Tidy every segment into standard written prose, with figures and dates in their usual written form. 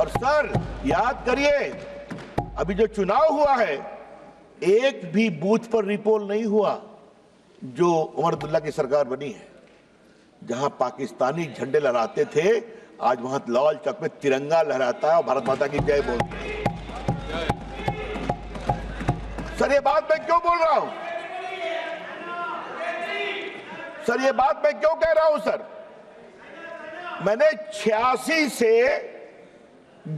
और सर याद करिए, अभी जो चुनाव हुआ है, एक भी बूथ पर रिपोल नहीं हुआ जो उमर अब्दुल्ला की सरकार बनी है। जहां पाकिस्तानी झंडे लहराते थे, आज वहां लाल चौक में तिरंगा लहराता है और भारत माता की जय बोलते हैं। सर ये बात मैं क्यों बोल रहा हूं? सर ये बात मैं क्यों कह रहा हूं? सर मैंने 86 से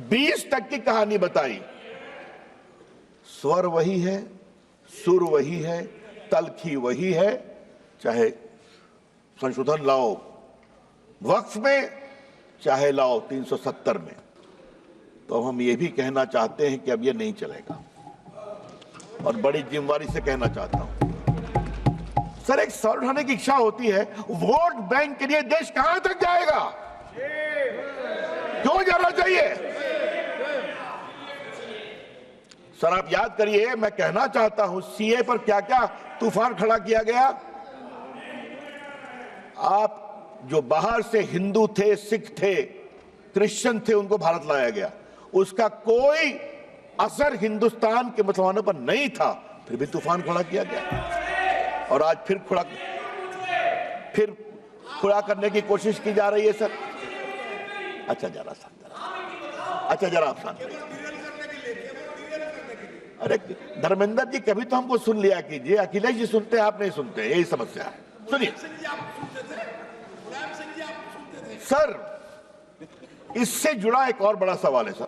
20 तक की कहानी बताई। स्वर वही है, सुर वही है, तलखी वही है, चाहे संशोधन लाओ वक्फ में, चाहे लाओ 370 में। तो हम ये भी कहना चाहते हैं कि अब ये नहीं चलेगा, और बड़ी जिम्मेदारी से कहना चाहता हूं। सर एक सवाल उठाने की इच्छा होती है, वोट बैंक के लिए देश कहां तक जाएगा? क्यों जाना चाहिए? सर आप याद करिए, मैं कहना चाहता हूं सीए पर क्या क्या तूफान खड़ा किया गया। आप जो बाहर से हिंदू थे, सिख थे, क्रिश्चियन थे, उनको भारत लाया गया, उसका कोई असर हिंदुस्तान के मुसलमानों पर नहीं था, फिर भी तूफान खड़ा किया गया। और आज फिर खड़ा करने की कोशिश की जा रही है। सर अच्छा जरा आप शांत रहिए। अरे धर्मेंद्र जी कभी तो हमको सुन लिया कीजिए, अखिलेश जी सुनते हैं, आप नहीं सुनते, यही समस्या है। सुनिए सर, इससे जुड़ा एक और बड़ा सवाल है सर,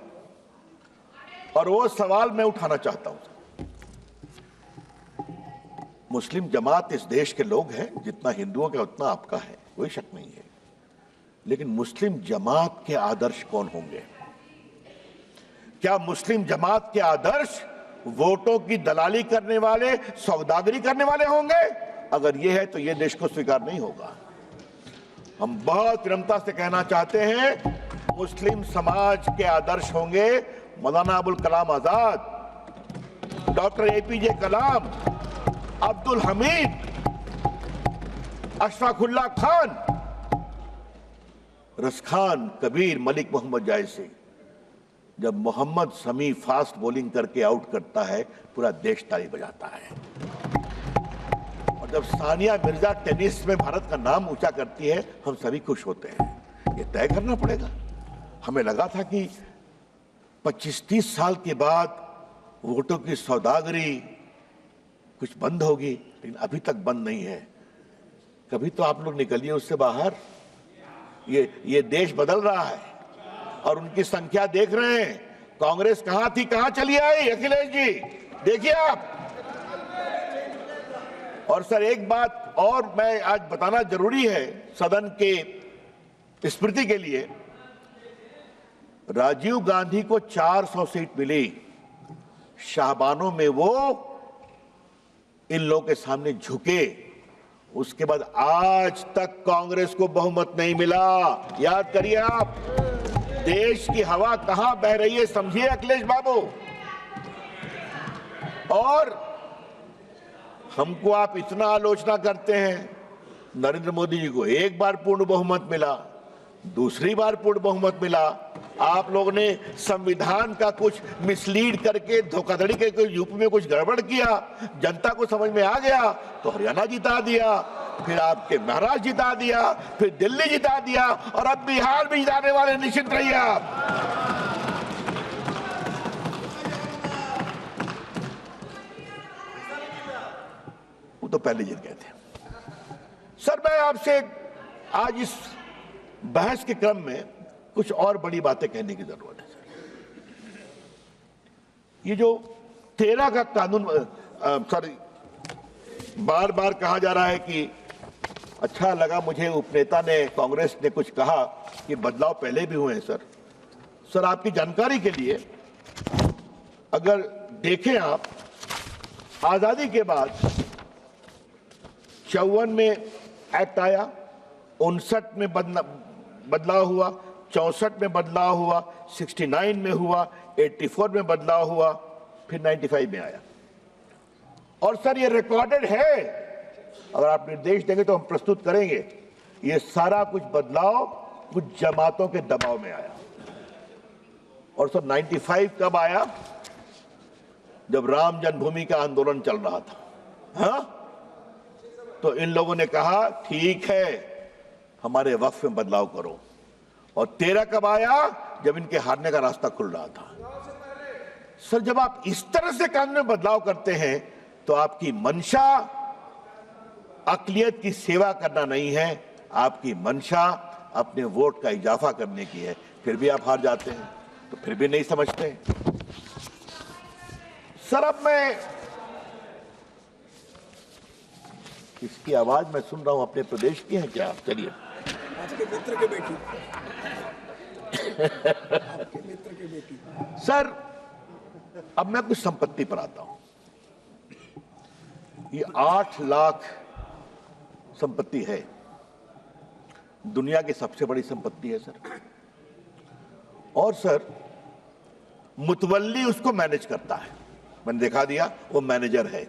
और वो सवाल मैं उठाना चाहता हूं। मुस्लिम जमात इस देश के लोग हैं, जितना हिंदुओं का उतना आपका है, कोई शक नहीं है। लेकिन मुस्लिम जमात के आदर्श कौन होंगे? क्या मुस्लिम जमात के आदर्श वोटों की दलाली करने वाले, सौदागरी करने वाले होंगे? अगर ये है तो ये देश को स्वीकार नहीं होगा। हम बहुत विनम्रता से कहना चाहते हैं, मुस्लिम समाज के आदर्श होंगे मौलाना अबुल कलाम आजाद, डॉक्टर एपीजे कलाम, अब्दुल हमीद, अशफाकुल्लाह खान, रसखान, कबीर, मलिक मोहम्मद जायसी। जब मोहम्मद शमी फास्ट बॉलिंग करके आउट करता है, पूरा देश ताली बजाता है। और जब सानिया मिर्जा टेनिस में भारत का नाम ऊंचा करती है, हम सभी खुश होते हैं। ये तय करना पड़ेगा। हमें लगा था कि 25-30 साल के बाद वोटों की सौदागरी कुछ बंद होगी, लेकिन अभी तक बंद नहीं है। कभी तो आप लोग निकलिए उससे बाहर। ये देश बदल रहा है और उनकी संख्या देख रहे हैं। कांग्रेस कहां थी, कहां चली आई? अखिलेश जी देखिए आप। और सर एक बात और मैं आज बताना जरूरी है सदन के स्मृति के लिए, राजीव गांधी को 400 सीट मिली। शाहबानों में वो इन लोगों के सामने झुके, उसके बाद आज तक कांग्रेस को बहुमत नहीं मिला। याद करिए आप, देश की हवा कहां बह रही है समझिए अखिलेश बाबू। और हमको आप इतना आलोचना करते हैं, नरेंद्र मोदी जी को एक बार पूर्ण बहुमत मिला, दूसरी बार पूर्ण बहुमत मिला। आप लोगों ने संविधान का कुछ मिसलीड करके, धोखाधड़ी करके यूपी में कुछ गड़बड़ किया, जनता को समझ में आ गया तो हरियाणा जिता दिया, फिर आपके महाराष्ट्र जिता दिया, फिर दिल्ली जिता दिया, और अब बिहार भी जिताने वाले। निश्चित रहिए आप। वो तो पहले जीत गए थे। सर मैं आपसे आज इस बहस के क्रम में कुछ और बड़ी बातें कहने की जरूरत है। ये जो 13 का कानून, बार बार कहा जा रहा है कि अच्छा लगा मुझे उपनेता ने, कांग्रेस ने कुछ कहा कि बदलाव पहले भी हुए हैं। सर आपकी जानकारी के लिए अगर देखें आप, आजादी के बाद 54 में एक्ट आया, 59 में बदलाव हुआ, 64 में बदलाव हुआ, 69 में हुआ, 84 में बदलाव हुआ, फिर 95 में आया। और सर ये रिकॉर्डेड है, अगर आप निर्देश देंगे तो हम प्रस्तुत करेंगे। ये सारा कुछ बदलाव कुछ जमातों के दबाव में आया। और सर 95 कब आया? जब राम जन्मभूमि का आंदोलन चल रहा था। हाँ, तो इन लोगों ने कहा ठीक है, हमारे वक्फ में बदलाव करो। और 13 कब आया? जब इनके हारने का रास्ता खुल रहा था। सर, जब आप इस तरह से कानून में बदलाव करते हैं तो आपकी मंशा अक़लियत की सेवा करना नहीं है, आपकी मंशा अपने वोट का इजाफा करने की है। फिर भी आप हार जाते हैं, तो फिर भी नहीं समझते। सर, अब मैं इसकी आवाज मैं सुन रहा हूं, अपने प्रदेश की है क्या? चलिए, आपके मित्र के बेटी आपके मित्र के बेटी। सर, अब मैं कुछ संपत्ति पर आता हूं। ये 8 लाख संपत्ति है, दुनिया की सबसे बड़ी संपत्ति है सर। और सर, मुतवल्ली उसको मैनेज करता है। मैंने दिखा दिया, वो मैनेजर है।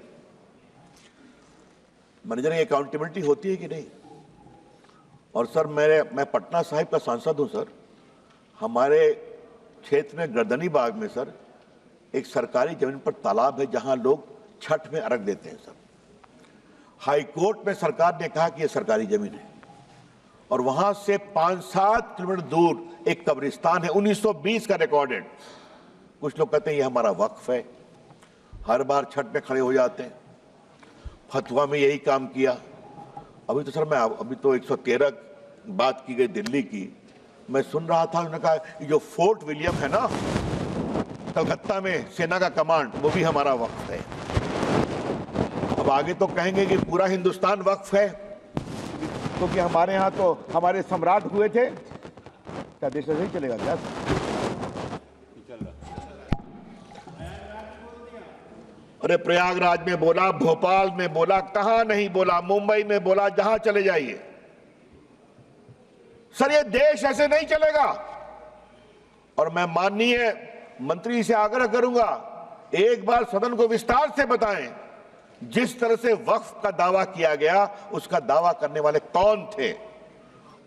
मैनेजर की अकाउंटेबिलिटी होती है कि नहीं? और सर, मैं पटना साहिब का सांसद हूं सर। हमारे क्षेत्र में गर्दनी बाग में सर एक सरकारी जमीन पर तालाब है जहां लोग छठ में अर्घ देते हैं सर। हाई कोर्ट में सरकार ने कहा कि यह सरकारी जमीन है, और वहां से 5-7 किलोमीटर दूर एक कब्रिस्तान है, 1920 का रिकॉर्डेड। कुछ लोग कहते हैं ये हमारा वक्फ है, हर बार छठ में खड़े हो जाते हैं। फतवा में यही काम किया। अभी तो सर, मैं अभी तो 113 बात की गई दिल्ली की, मैं सुन रहा था, उन्होंने कहा ये जो फोर्ट विलियम है ना कलकत्ता में, सेना का कमांड, वो भी हमारा वक्फ है। अब आगे तो कहेंगे कि पूरा हिंदुस्तान वक्फ है, क्योंकि हमारे यहाँ तो हमारे सम्राट हुए थे। क्या देश ऐसे ही चलेगा क्या? अरे प्रयागराज में बोला, भोपाल में बोला, कहां नहीं बोला, मुंबई में बोला, जहां चले जाइए। सर, ये देश ऐसे नहीं चलेगा। और मैं माननीय मंत्री से आग्रह करूंगा, एक बार सदन को विस्तार से बताएं जिस तरह से वक्फ का दावा किया गया, उसका दावा करने वाले कौन थे।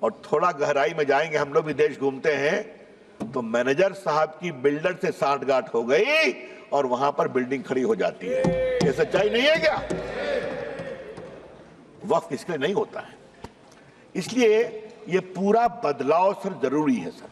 और थोड़ा गहराई में जाएंगे, हम लोग भी देश घूमते हैं, तो मैनेजर साहब की बिल्डर से सांठगांठ हो गई और वहां पर बिल्डिंग खड़ी हो जाती है। ये सच्चाई नहीं है क्या? वक्फ इसके लिए नहीं होता है। इसलिए ये पूरा बदलाव सर जरूरी है सर।